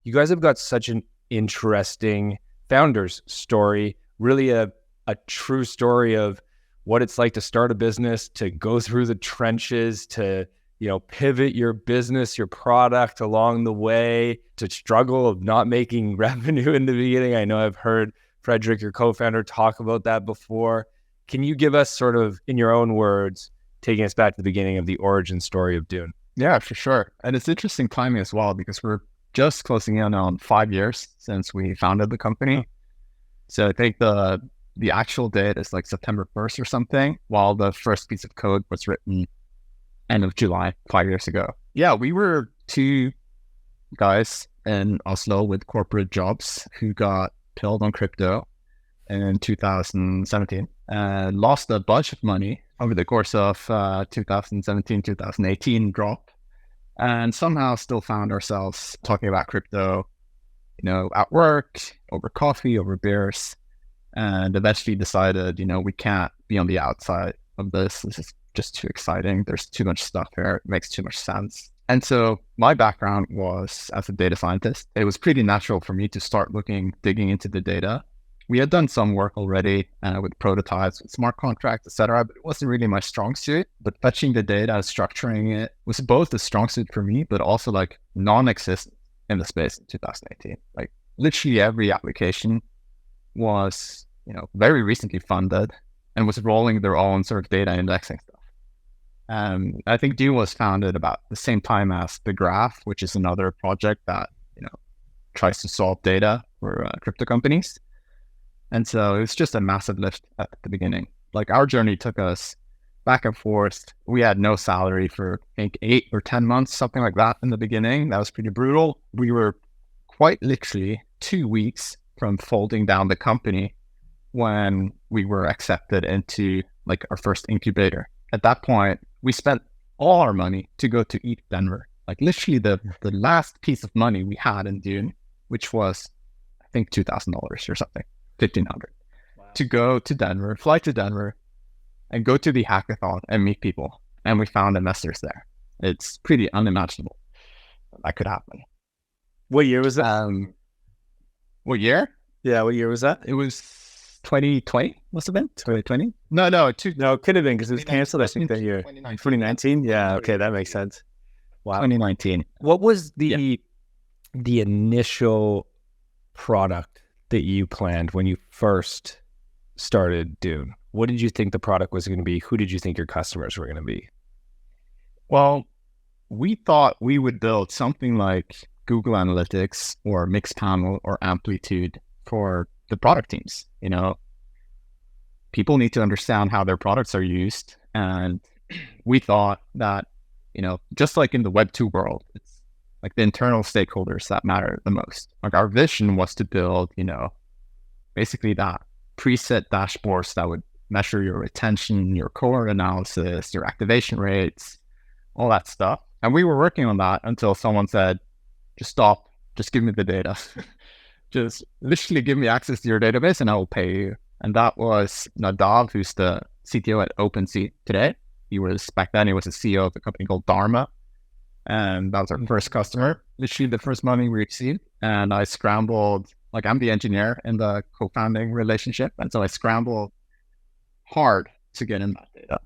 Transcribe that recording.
You guys have got such an interesting founder's story, really a true story of what it's like to start a business, to go through the trenches, to pivot your business, your product along the way, to struggle of not making revenue in the beginning. I know I've heard Frederick, your co-founder, talk about that before. Can you give us sort of, in your own words, taking us back to the beginning of the origin story of Dune? Yeah, for sure. And it's interesting timing as well, because we're just closing in on 5 years since we founded the company. So I think the actual date is like September 1st or something, while the first piece of code was written end of July, 5 years ago. Yeah, we were two guys in Oslo with corporate jobs who got pilled on crypto in 2017 and lost a bunch of money over the course of 2017, 2018 drop, and somehow still found ourselves talking about crypto, at work, over coffee, over beers, and eventually decided, we can't be on the outside of this. This is just too exciting. There's too much stuff here. It makes too much sense. And so my background was as a data scientist. It was pretty natural for me to start digging into the data. We had done some work already with prototypes, with smart contracts, etc., but it wasn't really my strong suit. But fetching the data and structuring it was both a strong suit for me, but also like non-existent in the space in 2018. Like literally every application was, very recently funded and was rolling their own sort of data indexing stuff. I think Dune was founded about the same time as The Graph, which is another project that, tries to solve data for crypto companies. And so it was just a massive lift at the beginning. Like our journey took us back and forth. We had no salary for, I think, 8 or 10 months, something like that in the beginning. That was pretty brutal. We were quite literally 2 weeks from folding down the company when we were accepted into like our first incubator. At that point, we spent all our money to go to ETHDenver. Like literally the last piece of money we had in Dune, which was, I think, $2,000 or something, $1,500, wow, to go to Denver, fly to Denver, and go to the hackathon and meet people. And we found investors there. It's pretty unimaginable that could happen. What year was that? What year? Yeah, what year was that? It was 2020, must have been 2020. No, it could have been because it was canceled, I think, that year. 2019. Yeah, okay, that makes sense. Wow. 2019. What was the initial product that you planned when you first started Dune? What did you think the product was going to be? Who did you think your customers were going to be? Well, we thought we would build something like Google Analytics or Mixpanel or Amplitude for the product teams. People need to understand how their products are used. And we thought that, just like in the Web 2 world, it's like the internal stakeholders that matter the most. Like our vision was to build, basically that preset dashboards that would measure your retention, your cohort analysis, your activation rates, all that stuff. And we were working on that until someone said, just stop, just give me the data. Just literally give me access to your database and I will pay you. And that was Nadav, who's the CTO at OpenSea today. Back then he was the CEO of a company called Dharma. And that was our first customer, literally the first money we received. And I scrambled, like I'm the engineer in the co-founding relationship. And so I scrambled hard to get in that data.